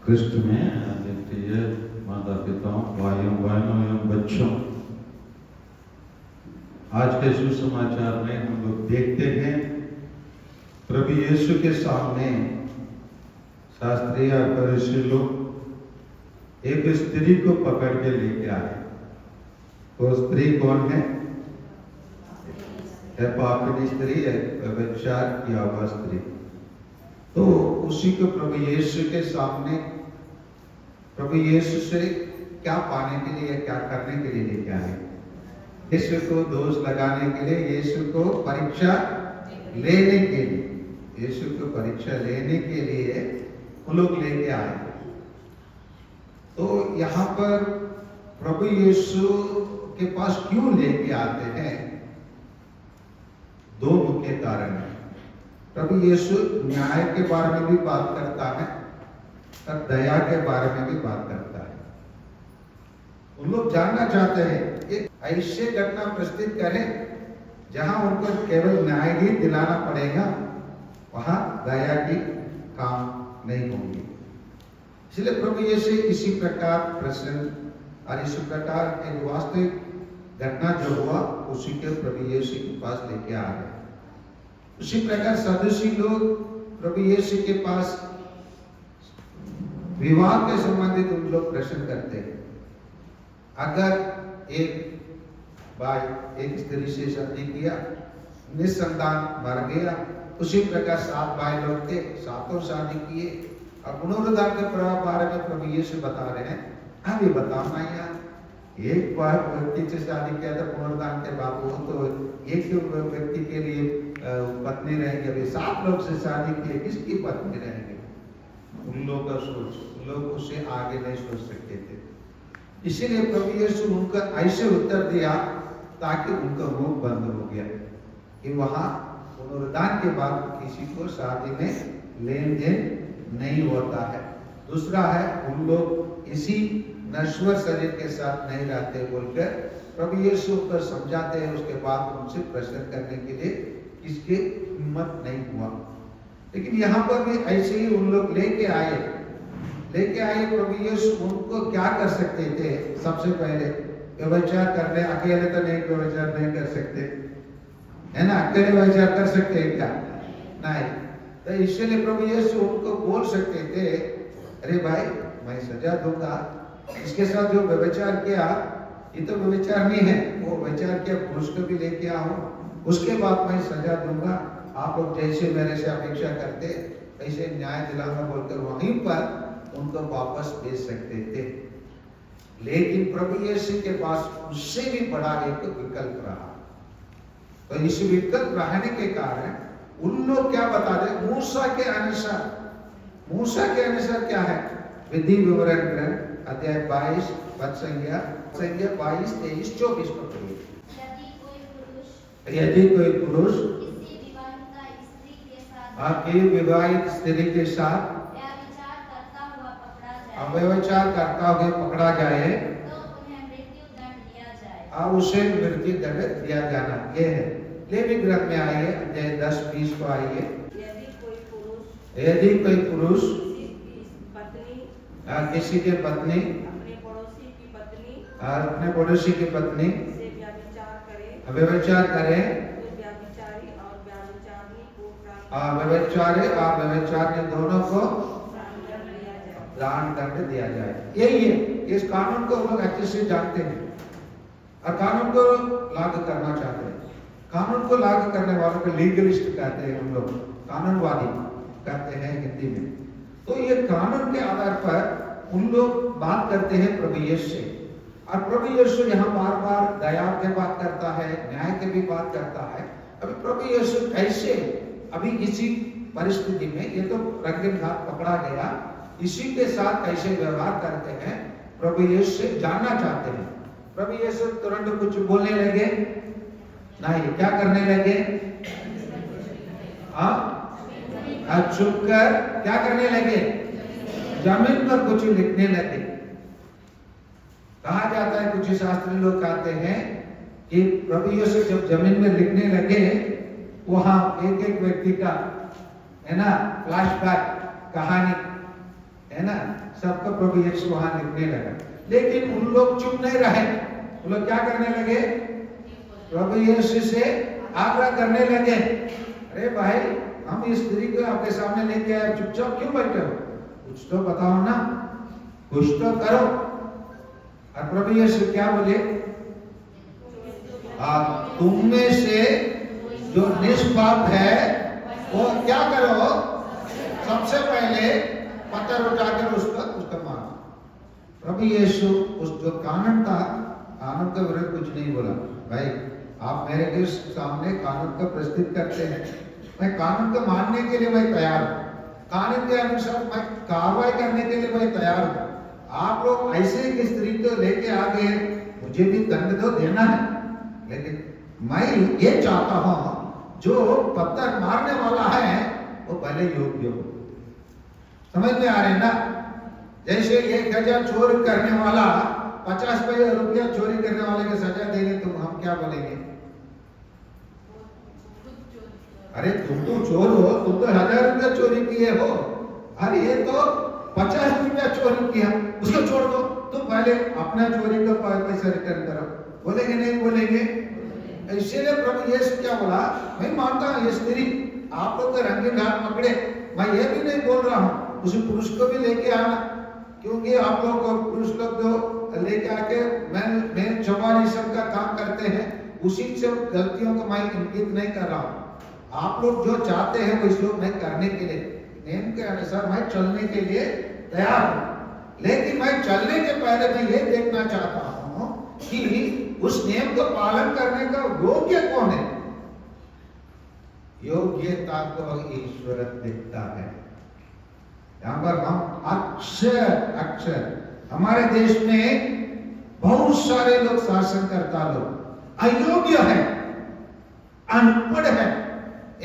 कृष्ण में आदरणीय माता पिताओं, भाइयों बहनों एवं बच्चों, आज के सुसमाचार में हम लोग देखते हैं प्रभु यीशु के सामने शास्त्री और फरीसी लोग एक स्त्री को पकड़ के लेके आए। वो स्त्री कौन है? पापिनी स्त्री, व्यभिचार किया हुआ स्त्री। तो उसी को प्रभु यीशु के सामने प्रभु यीशु से क्या पाने के लिए, क्या करने के लिए लेके आए? यीशु को दोष लगाने के लिए, यीशु को परीक्षा लेने के लिए, यीशु को परीक्षा लेने के लिए वो लोग लेके आए। तो यहाँ पर प्रभु यीशु के पास क्यों लेके आते हैं? दो मुख्य कारण है। प्रभु यीशु न्याय के बारे में भी बात करता है और दया के बारे में भी बात करता है। उन लोग जानना चाहते हैं कि ऐसे घटना प्रस्तुत करें जहां उनको केवल न्याय ही दिलाना पड़ेगा, वहां दया की काम नहीं होंगे। इसलिए प्रभु यीशु इसी प्रकार प्रश्न और इसी प्रकार एक वास्तविक घटना जो हुआ उसी के प्रभु यीशु के पास लेके आ गए। उसी प्रकार सदुसी लोग प्रभु यीशु के पास विवाह के संबंधित उन लोग प्रश्न करते हैं। अगर एक भाई एक स्त्री से शादी किया, निसंतान मर गया, उसी प्रकार 7 भाई लोग थे, 7 शादी किए। अब पुनरुद्धार के बारे में प्रभु यीशु बता रहे हैं, अभी बताना यार, एक बार व्यक्ति से शादी किया था, पुनरुद्धार के बाद वो तो एक व्यक्ति के लिए पत्नी रहेंगे, अभी 7 लोग से शादी किए, किसकी पत्नी रहेंगे? उन लोगों का सोच, उन लोग उससे आगे नहीं सोच सकते थे। इसीलिए प्रभु यीशु उनका ऐसे उत्तर दिया ताकि उनका मुंह बंद हो गया कि वहां पुनरुद्धार के बाद किसी को शादी में लेन देन नहीं होता है। दूसरा है, उन लोग इसी नश्वर शरीर के साथ नहीं रहते बोलकर प्रभु यीशु को समझाते हैं। उसके बाद उनसे प्रश्न करने के लिए किसके हिम्मत नहीं हुआ। लेकिन यहाँ पर भी ऐसे ही उन लोग लेके आए प्रभु यीशु उनको क्या कर सकते थे? सबसे पहले व्यभिचार करने, अकेले तो नहीं व्यभिचार नहीं कर सकते है ना? अकेले व्यभिचार कर सकते हैं क्या? नहीं। तो इसलिए प्रभु यीशु उनको बोल सकते थे, अरे भाई मैं सजा दूंगा, इसके साथ जो व्यभिचार किया ये तो व्यभिचार नहीं है, वो व्यभिचार किया पुरुष को भी लेके आओ, उसके बाद मैं सजा दूंगा, आप लोग जैसे मेरे से अपेक्षा करते ऐसे न्याय दिलाना बोलकर वहीं पर उनको वापस भेज सकते थे। लेकिन प्रभु यीशु के पास उससे भी बड़ा एक विकल्प रहा। तो इस विकल्प रहने के कारण उन लोग क्या बताते? मूसा के अनुसार क्या है? विधि विवरण ग्रंथ अध्याय 22 पद संख्या 22, 23, 24 पर पढ़िए। यदि कोई पुरुष आपकी विवाहित स्त्री के साथ व्यभिचार करता हुआ पकड़ा जाए तो उसे मृत्यु दंड दिया जाना। ये है लेवी ग्रंथ में आइए, अध्याय 10-20 को आइए। यदि कोई पुरुष किसी के पत्नी अपने पड़ोसी की पत्नी व्यभिचार करे, व्यभिचारी और व्यभिचारी दोनों को प्राण दंड दिया जाए। यही है, इस कानून को लोग अच्छे से जानते हैं और कानून को लागू करना चाहते हैं। कानून को लागू करने वालों को लीगलिस्ट कहते हैं, हम लोग कानूनवादी कहते हैं हिंदी में। तो ये कानून के आधार पर उन लोग बात करते हैं प्रभु यीशु से, और प्रभु यीशु यहाँ बार-बार दया की बात करता है, न्याय की भी बात करता है। अभी प्रभु यीशु कैसे अभी इसी परिस्थिति में, ये तो रंगीन घाट पकड़ा गया, इसी के साथ कैसे व्यवहार करते हैं प्रभु यीशु से जानना चाहते हैं। प्रभु यीशु तुरंत कुछ बोलने लगे नहीं, क्या करने लगे? चुप कर क्या करने लगे? जमीन पर कुछ लिखने लगे। कहा जाता है, कुछ शास्त्री लोग कहते हैं कि प्रभु यीशु जब जमीन में लिखने लगे, वहां एक व्यक्ति का है ना फ्लैशबैक कहानी है ना, सबको प्रभु यीशु वहां लिखने लगा। लेकिन उन लोग चुप नहीं रहे, वो लोग क्या करने लगे, प्रभु यीशु से आग्रह करने लगे, अरे भाई हम इस स्त्री को आपके सामने लेके आए, चुपचाप क्यों बैठे हो, कुछ तो बताओ ना, कुछ तो करो। और प्रभु यीशु क्या बोले, तुम में से जो निष्पाप है वो क्या करो, सबसे पहले पत्थर उठाकर उसका मारो। प्रभु यीशु उस जो कानून था, कानून के विरुद्ध कुछ नहीं बोला, भाई आप मेरे के सामने कानून का प्रस्तुत करते हैं, मैं कानून को मानने के लिए मैं तैयार हूँ, कानून के अनुसार मैं कार्रवाई करने के लिए मैं तैयार हूँ। आप लोग ऐसे एक स्त्री को लेके आ गए, मुझे भी दंड तो देना है, लेकिन मैं ये चाहता हूँ जो पत्थर मारने वाला है वो पहले योग्य हो। समझ में आ रहे ना, जैसे 1000 चोरी करने वाला 50 रुपया चोरी करने वाले की सजा देंगे तो हम क्या बोलेंगे, अरे तुम तो चोर हो, तुम तो 1000 रुपया चोरी किए हो, अरे ये तो 50 रुपया चोरी किया, उसको छोड़ दो, तुम पहले अपना चोरी का पैसा रिटर्न करो, बोलेंगे नहीं बोलेंगे। इसीलिए प्रभु यीशु क्या बोला, मैं मानता हूँ ये स्त्री आप लोग तो रंगीन हाथ पकड़े, मैं ये भी नहीं बोल रहा हूँ उस पुरुष को भी लेके आना, क्योंकि आप लोग पुरुष लोग जो लेके आके मैं चौवालीसम का काम करते हैं, उसी से गलतियों को मैं इंगित नहीं कर रहा हूँ। आप लोग जो चाहते हैं वो इस लोग मैं करने के लिए, नियम के अनुसार मैं चलने के लिए तैयार हूँ, लेकिन मैं चलने के पहले मैं ये देखना चाहता हूँ कि उस नियम को पालन करने का योग्य कौन है। योग्यता को ईश्वर देखता है। यहाँ पर हम अक्सर हमारे देश में बहुत सारे लोग शासनकर्ता लोग अयोग्य है, अनपढ़ है,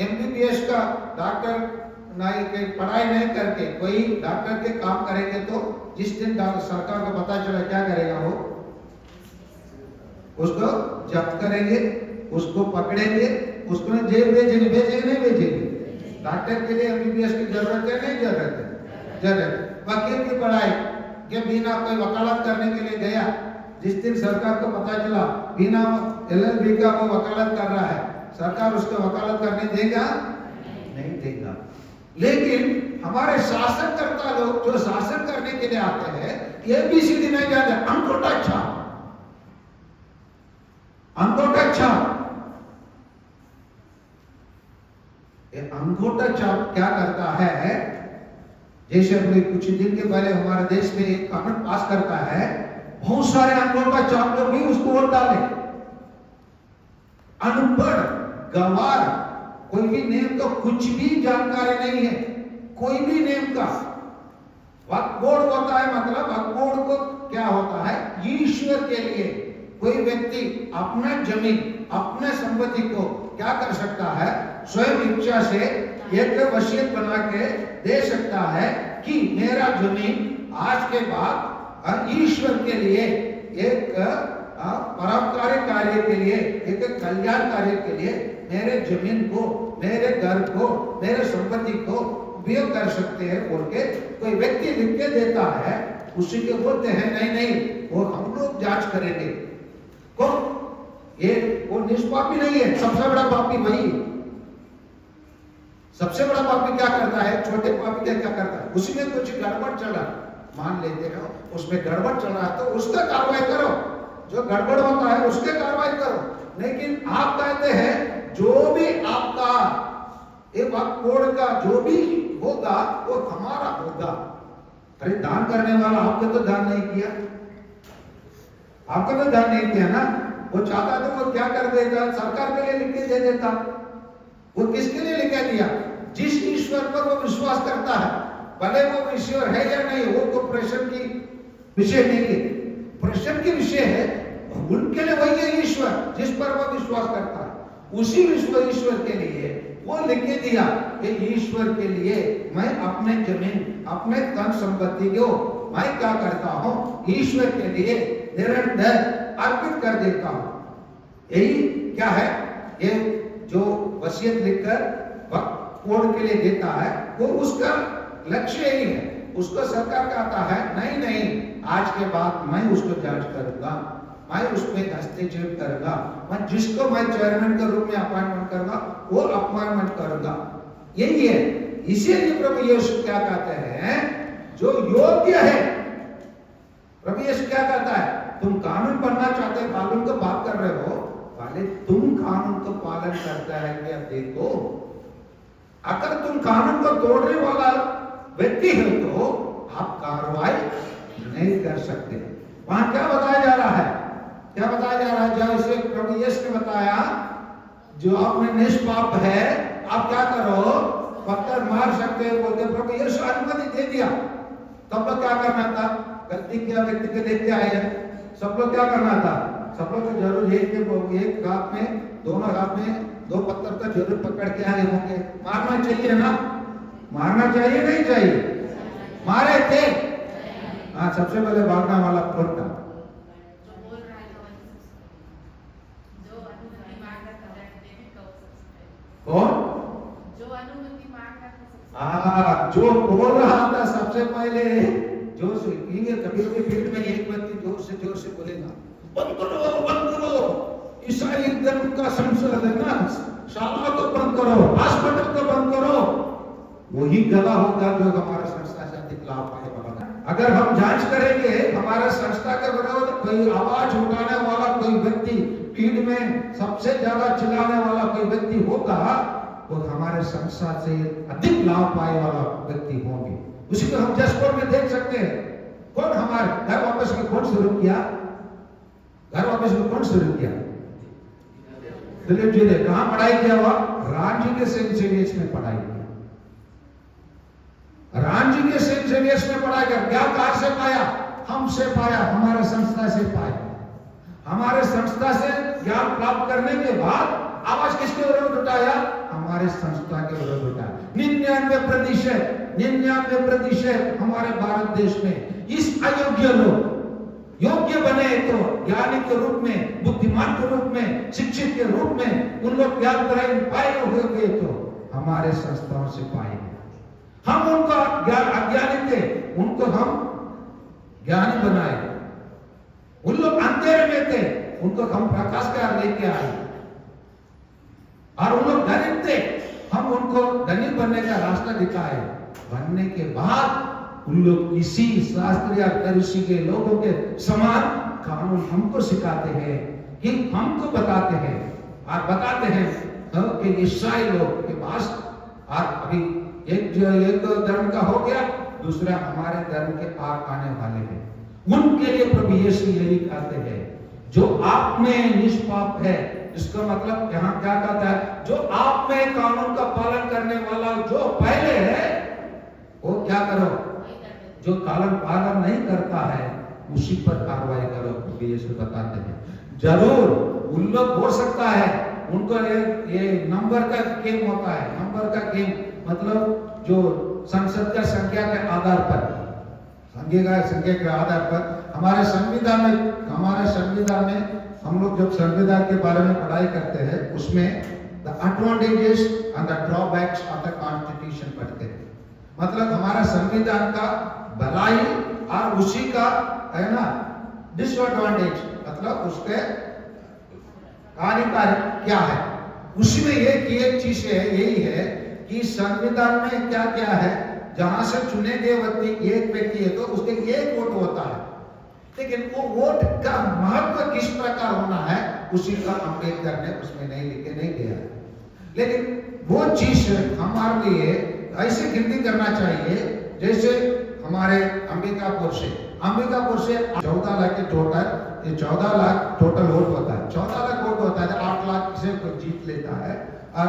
MBBS का डॉक्टर नहीं के पढ़ाई नहीं करके कोई डॉक्टर के काम करेंगे तो जिस दिन सरकार को पता चला क्या करेगा, वो उसको जब्त करेंगे, उसको पकड़ेंगे, उसको जेल भेजेंगे नहीं भेजेंगे। डॉक्टर के लिए MBBS की जरूरत है नहीं जरूरत है, जरूरत। वकील की पढ़ाई के बिना कोई वकालत करने के लिए गया, जिस दिन सरकार को पता चला बिना LLB का वो वकालत कर रहा है, सरकार उसको वकालत करने देगा नहीं देगा। लेकिन हमारे शासनकर्ता लोग जो शासन करने के लिए आते हैं, ABCD नहीं जानते, अंगूठा छाप, अंगूठा छाप। अंगूठा छाप क्या करता है, जैसे अभी कुछ दिन के पहले हमारे देश में एक कानून पास करता है, बहुत सारे अंगूठा छाप लोग भी उसको वोट डाले। अनपढ़ गंवार, कोई भी नियम का कुछ भी जानकारी नहीं है, कोई भी नियम का। वक्फ बोर्ड होता है, मतलब वक्फ बोर्ड को क्या होता है, ईश्वर के लिए कोई व्यक्ति अपना जमीन अपने संपत्ति को क्या कर सकता है, स्वयं इच्छा से एक वसीयत बना के दे सकता है कि मेरा जमीन आज के बाद ईश्वर के लिए एक परोपकारी कार्य के लिए, एक कल्याण कार्य के लिए मेरे जमीन को, मेरे घर को, मेरे संपत्ति को उपयोग कर सकते हैं बोल के कोई व्यक्ति लिख के देता है, उसी के बोलते हैं नहीं वो हम लोग जांच करेंगे। कौन ये, वो निष्पापी नहीं है, सबसे बड़ा पापी वही। सबसे बड़ा पापी क्या करता है, छोटे पापी क्या करता है, उसमें कुछ गड़बड़ चल रहा, मान लेते हो उसमें गड़बड़ चल रहा है तो उसका कार्रवाई करो, जो गड़बड़ होता है उसके कार्रवाई करो। लेकिन आप कहते हैं जो भी आपका एक वक्फ बोर्ड का जो भी होगा वो हमारा होगा। अरे दान करने वाला आपने तो दान नहीं किया, आपका तो दान नहीं किया ना, वो चाहता तो वो क्या कर देता, सरकार के लिए लिख के दे देता। वो किसके लिए लिखा दिया, जिस ईश्वर पर वो विश्वास करता है, भले वो ईश्वर है या नहीं, वो तो प्रश्न की विषय नहीं है, प्रश्न की विषय है उनके लिए वही है ईश्वर जिस पर वो विश्वास करता है, उसी ईश्वर के लिए वो लिख के दिया कि ईश्वर के लिए मैं अपने जमीन अपने धन संपत्ति को मैं क्या करता हूं, ईश्वर के लिए निरंतर अर्पित कर देता हूं। यही क्या है, ये जो वसीयत लिखकर वक्फ बोर्ड के लिए देता है वो उसका लक्ष्य यही है उसको सरकार कहता है नहीं नहीं, आज के बाद मैं उसको जांच करूंगा, मैं उसमें हस्तक्षेप करूंगा, मैं जिसको मैं चेयरमैन के रूप में अपॉइंटमेंट करूंगा वो अपॉइंटमेंट करूंगा। यही है। इसीलिए प्रभु यीशु क्या कहते हैं, जो योग्य है, प्रभु यीशु क्या कहता है, तुम कानून पढ़ना चाहते हो, कानून को बात कर रहे हो, पहले तुम कानून को पालन करता है क्या देखो। अगर तुम कानून को तोड़ने वाला व्यक्ति है तो आप कार्रवाई नहीं कर सकते। वहां क्या बताया जा रहा है, क्या बताया जा रहा है, जैसे प्रभु यीशु ने बताया, जो आपने निष्पाप है आप क्या करो, पत्थर मार सकते हो बोलते, प्रभु यीशु अनुमति दे दिया। तब लोग क्या करना था, गलती किया व्यक्ति के लेके आए हैं, सब लोग क्या करना था, सब लोग तो जरूर एक हाथ में, दोनों हाथ में 2 पत्थर तो जरूर पकड़ के आए होंगे। मारना चाहिए ना, मारना चाहिए नहीं चाहिए, मारे थे। हाँ, सबसे पहले भागने वाला कौन था, कौन, जो बोल रहा था सबसे पहले, जोर से कभी कभी फील्ड में एक व्यक्ति जोर से बोलेगा, बंद करो ईसाई धर्म का संशोधन ना, शाला को बंद करो, हॉस्पिटल को बंद करो, वही गला होगा जो हमारा संस्था से अधिक लाभ पाएगा। अगर हम जांच करेंगे हमारे संस्था के विरोध कोई आवाज उठाने वाला कोई व्यक्ति, फील्ड में सबसे ज्यादा चिल्लाने वाला कोई व्यक्ति होगा, तो हमारे संस्था से अधिक लाभ पाए वाला व्यक्ति होंगे। उसी को हम जसपुर में देख सकते हैं। कौन हमारे घर वापस में कौन शुरू किया, घर वापस में कौन शुरू किया, दिलीप जी ने। कहां पढ़ाई किया हुआ, रांची के सेंट जेवियर्स में पढ़ाई किया, रांची के सेंट जेवियर्स में पढ़ाई कर क्या, कहां से पाया, हमसे पाया, हमारे संस्था से पाया। हमारे संस्था से ज्ञान प्राप्त करने के बाद आवाज किसके विरोध उठाया, हमारे संस्था के विरोध उठाया। 99% हमारे भारत देश में इस अयोग्य लोग योग्य बने तो ज्ञानी के रूप में, बुद्धिमान के रूप में, शिक्षित के रूप में उन लोग ज्ञान पाए हुए तो हमारे संस्थाओं से पाए। हम उनका अज्ञानी थे, उनको हम ज्ञानी बनाए। उन लोग अंधेरे में थे, उनको हम प्रकाश का लेके आए। और उन लोग गरीब थे, हम उनको धनी बनने का रास्ता दिखाए। बनने के बाद उन लोग इसी शास्त्रीय फरीसी के लोगों के समान कानून हमको सिखाते हैं, कि हमको बताते हैं और बताते हैं कि ईसाई लोग के पास, और अभी एक धर्म का हो गया, दूसरा हमारे धर्म के आने वाले हैं। उनके लिए प्रभु यीशु यही कहते हैं, जो आप में निष्पाप है, इसका मतलब यहाँ क्या कहता है, जो आप में कानून का पालन करने वाला जो पहले है, वो क्या करो, जो कानून पालन नहीं करता है उसी पर कार्रवाई करो, प्रभु यीशु बताते हैं। जरूर उन लोग हो सकता है उनको ये नंबर का गेम होता है, नंबर का गेम मतलब जो संसद का संख्या के आधार पर, संख्या के आधार पर हमारे संविधान में हम लोग जब संविधान के बारे में पढ़ाई करते हैं, उसमें the advantages and the drawbacks of the constitution पढ़ते हैं। मतलब हमारा संविधान का भलाई और उसी का है ना डिसएडवांटेज, मतलब उसके हानिकारक क्या है। उसी में एक चीज है, यही है कि संविधान में क्या क्या है, जहां से चुने गए व्यक्ति एक व्यक्ति है तो उसके एक वोट होता है, लेकिन वो वोट का महत्व किस प्रकार होना है उसी का अम्बेडकर ने उसमें नहीं दिया। लेकिन वो चीज हमारे लिए ऐसे गिनती करना चाहिए, जैसे हमारे अंबिकापुर से 14 लाख के टोटल, ये 14 लाख टोटल वोट होता है, 14 लाख वोट होता है, 8 लाख से कोई जीत लेता है और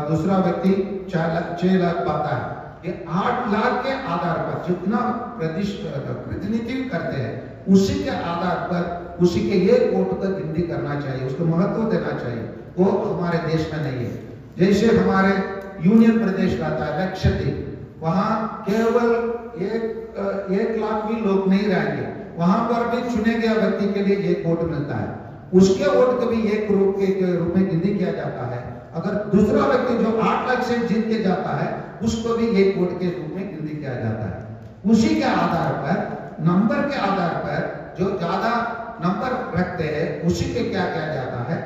दूसरा व्यक्ति 6 लाख पाता है। ये 8 लाख के आधार पर जितना प्रतिनिधित्व करते हैं उसी के आधार पर उसी के एक वोट तक गिनती करना चाहिए, उसको महत्व देना चाहिए। वो हमारे देश में नहीं है। जैसे हमारे यूनियन प्रदेश रहता है लक्षद्वीप, वहां केवल 1 लाख भी लोग नहीं रहेंगे, वहां पर भी चुने गए व्यक्ति के लिए एक वोट मिलता है, उसके वोट को भी एक रूप में गिनती किया जाता है। अगर दूसरा व्यक्ति जो 8 लाख से जीत के जाता है उसको भी एक वोट के रूप में गिनती किया जाता है। उसी के आधार पर, नंबर के आधार पर जो ज्यादा नंबर रखते हैं उसी के क्या किया जाता है,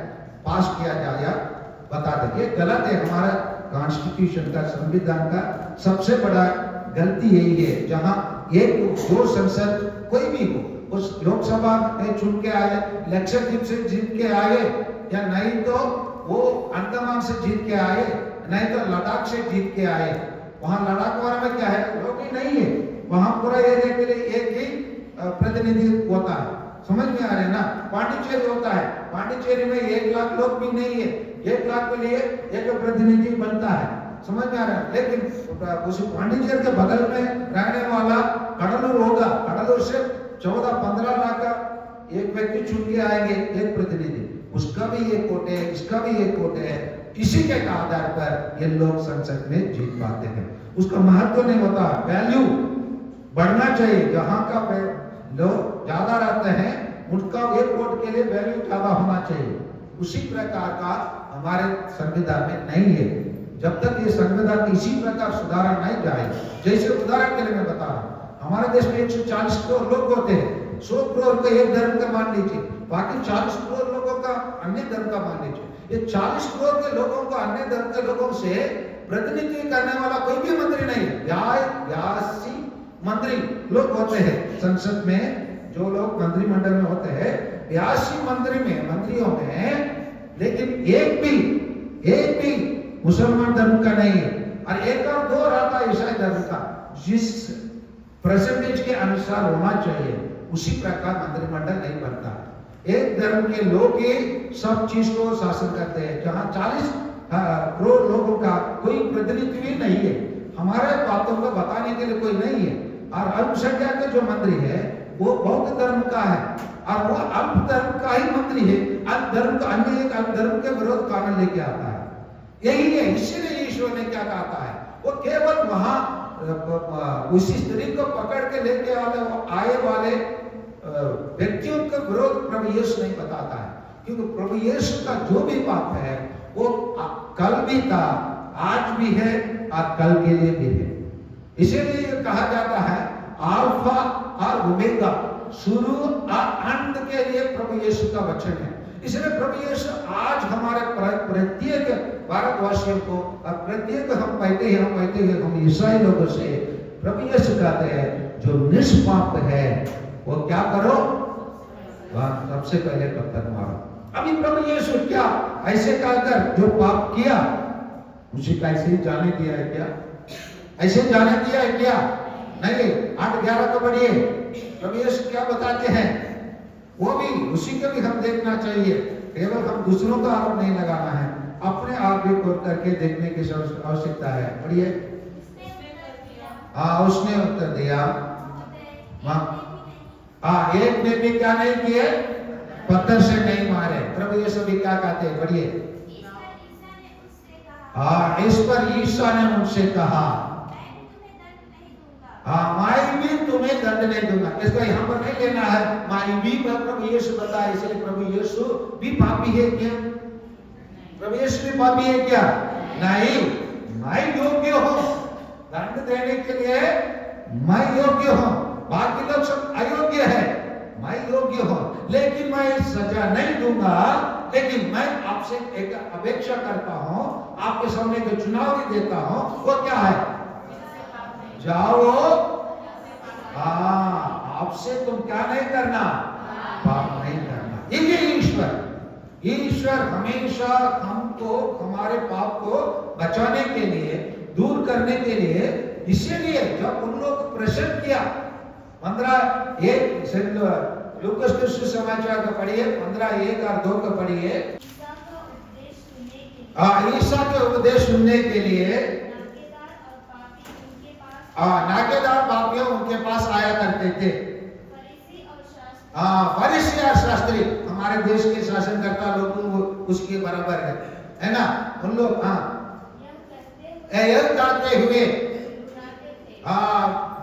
पास किया जाया बता दें। ये गलत है। हमारा कॉन्स्टिट्यूशन का, संविधान का सबसे बड़ा गलती यही है, जहां एक जो संसद कोई भी हो, उस लोकसभा में चुन के आए, लक्षद्वीप से जीत के आए, या नहीं तो वो अंडमान से जीत के आए, नहीं तो लद्दाख से जीत के आए। वहां लद्दाख वाला में क्या है, लोग ही नहीं है, वहां पूरा एरिया के लिए एक ही प्रतिनिधि होता है। समझ में आ रहे हैं ना। पांडिचेरी होता है, पांडिचेरी में 1 लाख लोग भी नहीं है, 1 लाख के लिए एक प्रतिनिधि बनता है। समझ में आ रहा है। लेकिन उस पांडिचेरी के बगल में रहने वाला कडलूर होगा, कडलूर से 14-15 लाख का एक व्यक्ति चुन के आएंगे, एक प्रतिनिधि, उसका भी एक वोट है, इसका भी एक वोट है। इसी के आधार पर ये लोग संसद में जीत पाते हैं। उसका महत्व नहीं होता, वैल्यू बढ़ना चाहिए। जहां का लोग ज्यादा रहते हैं उनका एक वोट के लिए वैल्यू ज्यादा होना चाहिए। उसी प्रकार का हमारे संविधान में नहीं है। जब तक ये संविधान इसी प्रकार सुधारा नहीं जाए, जैसे उदाहरण के लिए मैं बता रहा हूँ, हमारे देश में 140 करोड़ लोग होते हैं, 100 करोड़ का एक धर्म का मान लीजिए, बाकी 40 करोड़ लोगों का अन्य धर्म का मान लीजिए। ये 40 करोड़ के लोगों को, अन्य धर्म के लोगों से प्रतिनिधित्व करने वाला कोई भी मंत्री नहीं है। 82 मंत्री लोग होते हैं संसद में, जो लोग मंत्रिमंडल में होते हैं 82 मंत्रियों में, लेकिन एक भी मुसलमान धर्म का नहीं है, और 1 और 2 रहता है ईसाई धर्म का। जिस परसेंटेज के अनुसार होना चाहिए उसी प्रकार मंत्रिमंडल नहीं बनता। एक धर्म के लोग ही सब चीज को शासन करते हैं, जहां 40 करोड़ लोगों का कोई प्रतिनिधित्व ही नहीं है, हमारे बातों को बताने के लिए कोई नहीं है। और अल्पसंख्यक के जो मंत्री है वो बौद्ध धर्म का है, और वो अल्प धर्म का ही मंत्री है। अन्य धर्म के विरोध कानून लेके आता है। यही है, इसीलिए ईश्वर ने क्या कहा है, वो केवल वहां उसी स्त्री को पकड़ के लेके आए वाले व्यक्तियों का विरोध प्रभु यीशु नहीं बताता है, क्योंकि प्रभु यीशु का जो भी पाप है वो कल भी था, आज भी है और कल के लिए भी है। इसीलिए कहा जाता है अल्फा और ओमेगा, शुरू और अंत के लिए प्रभु यीशु का वचन है। इसलिए प्रभु यीशु आज हमारे प्रत्येक भारतवासियों को, और प्रत्येक हम कहते हैं हम ईसाई लोगों से प्रभु यीशु कहते हैं जो निष्पाप है वो क्या करो, सबसे पहले पत्थर मारो। अभी प्रभु यीशु क्या ऐसे कहकर जो पाप किया उसी का ऐसे ही जाने दिया है क्या? ऐसे जाने दिया है क्या? नहीं। 8-11 को पढ़िए, प्रभु यीशु क्या बताते हैं, वो भी उसी को भी हम देखना चाहिए। केवल हम दूसरों का आरोप नहीं लगाना है, अपने आप भी खोद करके देखने की आवश्यकता है। पढ़िए। हाँ, उसने उत्तर दिया, हाँ, एक ने भी क्या नहीं किए, पत्थर से नहीं मारे। प्रभु यीशु भी क्या कहते हैं, पढ़िए। हाँ, इस पर ईसा ने उनसे कहा, हाँ, मैं भी तुम्हें दंड नहीं दूंगा। इसको यहाँ पर नहीं लेना है, मैं भी प्रभु यीशु बताया, इसलिए प्रभु यीशु भी पापी है क्या? प्रभु यीशु भी पापी है क्या? नहीं, मैं योग्य हूँ दंड देने के लिए, मैं योग्य हूँ, बाकी लोग सब अयोग्य है, मैं योग्य हूँ, लेकिन मैं सजा नहीं दूंगा। लेकिन मैं आपसे एक अपेक्षा करता हूँ, आपके सामने जो चुनाव भी देता हूँ, वो क्या है, जाओ, हाँ, आपसे तुम क्या नहीं करना, पाप नहीं करना। ये ईश्वर हमेशा हमको, हमारे पाप को बचाने के लिए, दूर करने के लिए, इसीलिए जब उन लोग को प्रश्न किया 15:1 लूकास के सुसमाचार का पढ़िए, 15:1 और 2 का पढ़िए। ईसा के उपदेश सुनने के लिए नाकेदार पापियों उनके पास आया करते थे। फरीसी और शास्त्री, हमारे देश के शासनकर्ता लोग उसके बराबर है ना? उन लोग यह कहते हुए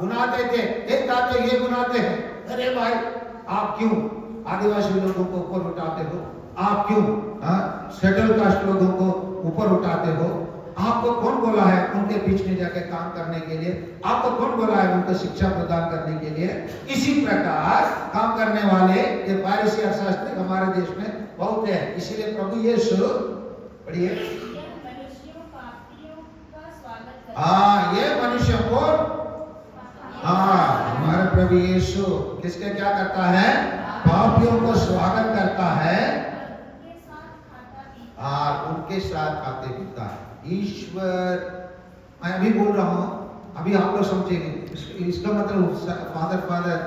गुनाते थे, एक कहते ये गुनाते हैं, अरे भाई आप क्यों आदिवासी लोगों को ऊपर उठाते हो, आप क्यों शेड्यूल कास्ट लोगों को ऊपर उठाते हो, आपको कौन बोला है उनके बीच में जाकर काम करने के लिए? आपको कौन बोला है उनको शिक्षा प्रदान करने के लिए? इसी प्रकार काम करने वाले ये फारिसी और शास्त्री हमारे देश में बहुत है। इसीलिए प्रभु यीशु, पढ़िए, हाँ, ये मनुष्य को, हाँ, हमारे प्रभु यीशु किसके क्या करता है? पापियों को स्वागत करता है और उनके साथ खाते पीता है। ईश्वर, मैं अभी बोल रहा हूँ, अभी आप लोग समझेंगे इसका मतलब फादर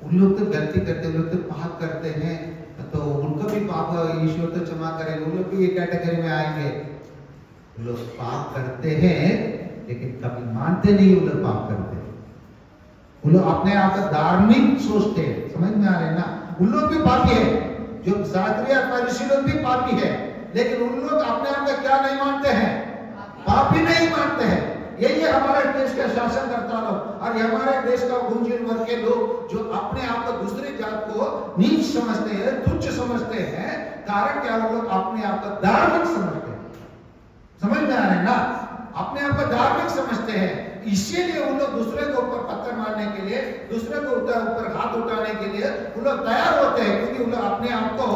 उन लोग तो गलती करते, उन लोग तो पाप करते हैं, तो उनको भी पाप ईश्वर तो क्षमा करेंगे, उन लोग भी ये कैटेगरी में आएंगे। उन लोग पाप करते हैं लेकिन कभी मानते नहीं उन लोग पाप करते हैं। उन लोग अपने आप को धार्मिक सोचते हैं, समझ में आ रहे ना? उन लोग भी पापी है, जो शास्त्री और फरीसी लोग भी पापी है, लेकिन उन लोग अपने आप को क्या नहीं मानते हैं? पापी नहीं मानते हैं। यही है हमारे देश के शासनकर्ता लोग और हमारे देश का गुंजन वर्ग के लोग जो अपने आप को दूसरी जात को नीच समझते हैं, तुच्छ समझते हैं। कारण क्या? वो लोग अपने आप को धार्मिक समझते हैं। समझ में आ रहे ना? अपने आप को धार्मिक समझते हैं, इसीलिए उन लोग दूसरे के ऊपर पत्थर मारने के लिए, दूसरे के ऊपर हाथ उठाने के लिए उन लोग तैयार होते हैं, क्योंकि उन लोग अपने आप को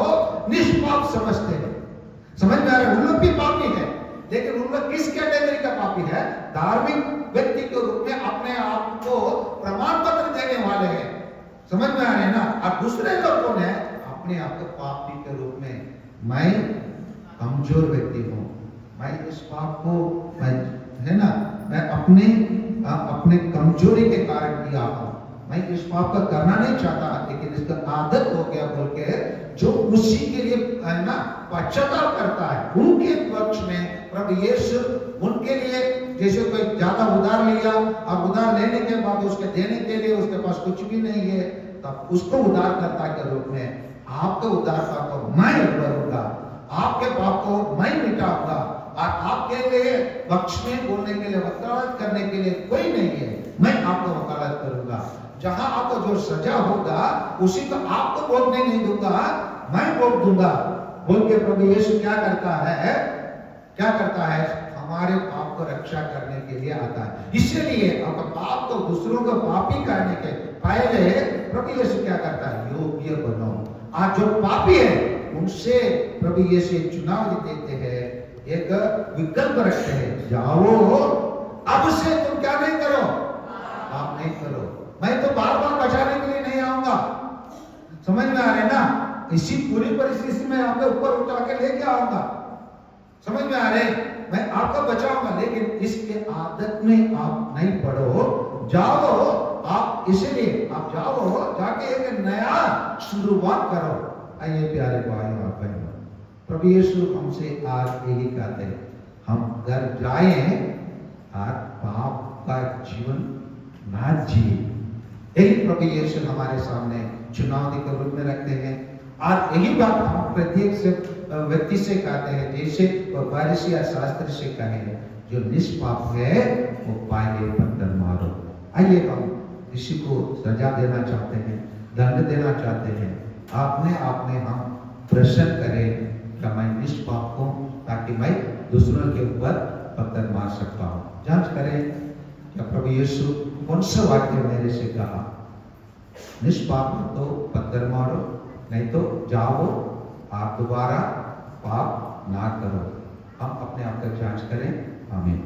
निष्पाप समझते हैं। समझ में आ रहा है? उन लोग भी पापी है, लेकिन उन लोग किस कैटेगरी का पापी है? धार्मिक व्यक्ति के रूप में अपने आप को प्रमाण पत्र देने वाले हैं। समझ में आ रहे हैं ना? और दूसरे लोग कौन है? अपने आप को पापी के रूप में, मैं कमजोर व्यक्ति हूँ, मैं इस पाप को, मैं, है ना, मैं अपने कमजोरी के कारण किया हूँ, मैं इस पाप का करना नहीं चाहता, लेकिन इसका आदत हो गया बोल के जो उसी के लिए, है ना, पश्चाताप करता है, उनके पक्ष में प्रभु यीशु उनके लिए, जैसे कोई ज्यादा उधार लिया और उधार लेने के बाद उसके देने के लिए उसके पास कुछ भी नहीं है, तब उसको उधारकर्ता के रूप में आपके उधारता को मैं भरूंगा, आपके पाप को मैं मिटाऊंगा और आपके लिए बख्शने, बोलने के लिए, वकालत करने के लिए कोई नहीं है, मैं आपको वकालत करूंगा। जहां आपको जो सजा होगा उसी को आपको भोगने नहीं दूंगा, मैं भोग दूंगा बोल के प्रभु यीशु क्या करता है? क्या करता है? हमारे पाप को रक्षा करने के लिए आता है। इसलिए अपने पाप को, दूसरों को पापी करने के पहले प्रभु यीशु क्या करता है? योग्य बनो। आज जो पापी है उनसे प्रभु यीशु चुनाव देते हैं, एक विकल्प रखते हैं, जाओ अब से तुम क्या नहीं करो? पाप नहीं करो। मैं तो बार बार बचाने के लिए नहीं आऊंगा। समझ में आ रहे ना? इसी पूरी परिस्थिति में आपके ऊपर उठा के लेके आऊंगा। समझ में आ रहे? मैं आपको बचाऊंगा, लेकिन इसके आदत में आप नहीं पड़ो, जाओ आप, इसलिए आप जाओ, जाके एक नया शुरुआत करो। आइए प्यारे भाइयों और बहनों, प्रभु यीशु हमसे आज यही कहते हैं, हम घर जाएं और पाप का जीवन ना जिए। यही प्रभु यीशु हमारे सामने चुनौती के रूप में रखते हैं और यही बात हम प्रत्येक से व्यक्ति से कहते हैं, जैसे फरीसी या शास्त्री से कहे, जो निष्पाप है वो पहले पत्थर मारो। आइए हम किसी को सजा देना चाहते हैं, दंड देना चाहते हैं, आपने हम प्रश्न करें कि मैं निष्पाप हूं, ताकि मैं दूसरों के ऊपर पत्थर मार सकता हूं। जांच करें क्या प्रभु यीशु कौन सा वाक्य मेरे से कहा? निष्पाप तो पत्थर मारो, नहीं तो जाओ आप दोबारा पाप ना करो। हम अपने आप का जांच करें। आमीन।